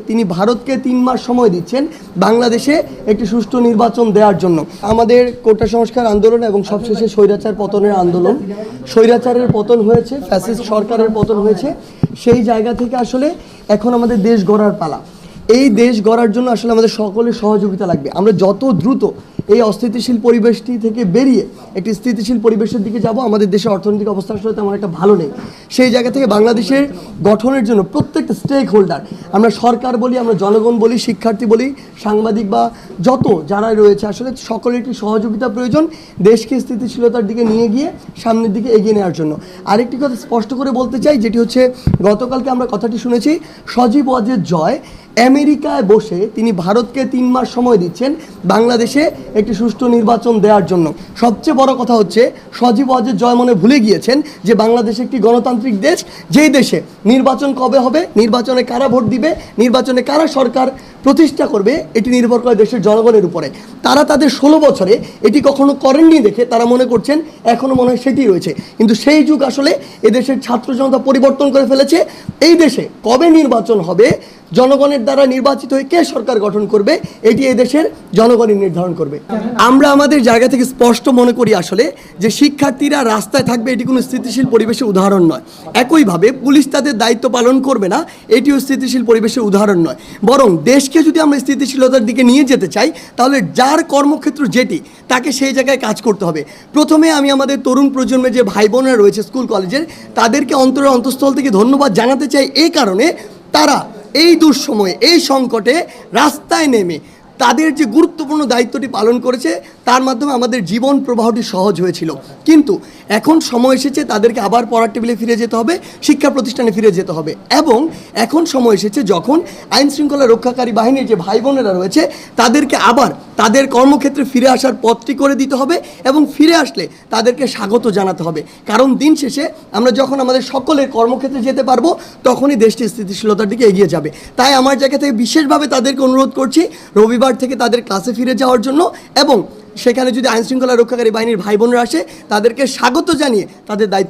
তিনি ভারতকে 3 মাস সময় দিচ্ছেন বাংলাদেশে একটি সুষ্ঠু নির্বাচন দেওয়ার জন্য। আমাদের কোটা সংস্কার আন্দোলন এবং সবশেষে স্বৈরাচার পতনের আন্দোলন, স্বৈরাচারের পতন হয়েছে, ফ্যাসিস্ট সরকারের পতন হয়েছে। সেই জায়গা থেকে আসলে এখন আমাদের দেশ গড়ার পালা। এই দেশ গড়ার জন্য আসলে আমাদের সকলের সহযোগিতা লাগবে। আমরা যত দ্রুত এই অস্থিতিশীল পরিবেশটি থেকে বেরিয়ে একটি স্থিতিশীল পরিবেশের দিকে যাব, আমাদের দেশের অর্থনৈতিক অবস্থা আসলে তেমন একটা ভালো নেই। সেই জায়গা থেকে বাংলাদেশের গঠনের জন্য প্রত্যেকটা স্টেক হোল্ডার, আমরা সরকার বলি, আমরা জনগণ বলি, শিক্ষার্থী বলি, সাংবাদিক বা যত যারা রয়েছে, আসলে সকলের একটি সহযোগিতা প্রয়োজন দেশকে স্থিতিশীলতার দিকে নিয়ে গিয়ে সামনের দিকে এগিয়ে নেওয়ার জন্য। আরেকটি কথা স্পষ্ট করে বলতে চাই, যেটি হচ্ছে গতকালকে আমরা কথাটি শুনেছি, সজীব ওয়াজেদ জয় আমেরিকায় বসে তিনি ভারতকে 3 মাস সময় দিচ্ছেন বাংলাদেশে একটি সুষ্ঠু নির্বাচন দেওয়ার জন্য। সবচেয়ে বড় কথা হচ্ছে সজীব ওয়াজেদ জয় মনে ভুলে গিয়েছেন যে বাংলাদেশ একটি গণতান্ত্রিক দেশ, যেই দেশে নির্বাচন কবে হবে, নির্বাচনে কারা ভোট দিবে, নির্বাচনে কারা সরকার প্রতিষ্ঠা করবে, এটি নির্ভর করে দেশের জনগণের উপরে। তারা তাদের 16 বছরে এটি কখনো করেননি দেখে তারা মনে করছেন এখনও মনে হয় সেটি রয়েছে। কিন্তু সেই যুগ আসলে এদেশের ছাত্র জনতা পরিবর্তন করে ফেলেছে। এই দেশে কবে নির্বাচন হবে, জনগণের দ্বারা নির্বাচিত হয়ে কে সরকার গঠন করবে, এটি এই দেশের জনগণই নির্ধারণ করবে। আমরা আমাদের জায়গা থেকে স্পষ্ট মনে করি আসলে যে শিক্ষার্থীরা রাস্তায় থাকবে, এটি কোনো স্থিতিশীল পরিবেশের উদাহরণ নয়। একইভাবে পুলিশ তাদের দায়িত্ব পালন করবে না, এটিও স্থিতিশীল পরিবেশের উদাহরণ নয়। বরং দেশকে যদি আমরা স্থিতিশীলতার দিকে নিয়ে যেতে চাই, তাহলে যার কর্মক্ষেত্র যেটি, তাকে সেই জায়গায় কাজ করতে হবে। প্রথমে আমি আমাদের তরুণ প্রজন্মের যে ভাই বোনেরা রয়েছে স্কুল কলেজের, তাদেরকে অন্তরের অন্তঃস্থল থেকে ধন্যবাদ জানাতে চাই। এই কারণে তারা এই দুঃসময়ে, এই সংকটে রাস্তায় নেমে তাদের যে গুরুত্বপূর্ণ দায়িত্বটি পালন করেছে, তার মাধ্যমে আমাদের জীবন প্রবাহটি সহজ হয়েছিল। কিন্তু এখন সময় এসেছে তাদেরকে আবার পড়ার টেবিলে ফিরে যেতে হবে, শিক্ষা প্রতিষ্ঠানে ফিরে যেতে হবে। এবং এখন সময় এসেছে যখন আইন শৃঙ্খলা রক্ষাকারী বাহিনীর যে ভাই বোনেরা রয়েছে, তাদেরকে আবার তাদের কর্মক্ষেত্রে ফিরে আসার পথটি করে দিতে হবে এবং ফিরে আসলে তাদেরকে স্বাগত জানাতে হবে। কারণ দিন শেষে আমরা যখন আমাদের সকলের কর্মক্ষেত্রে যেতে পারবো, তখনই দেশটি স্থিতিশীলতার দিকে এগিয়ে যাবে। তাই আমার জায়গা থেকে বিশেষভাবে তাদেরকে অনুরোধ করছি রবিবার থেকে তাদের ক্লাসে ফিরে যাওয়ার জন্য, এবং সেখানে যদি আইন শৃঙ্খলা রক্ষাকারী বাহিনীর ভাই বোনেরা আসে, তাদেরকে স্বাগত জানিয়ে তাদের দায়িত্ব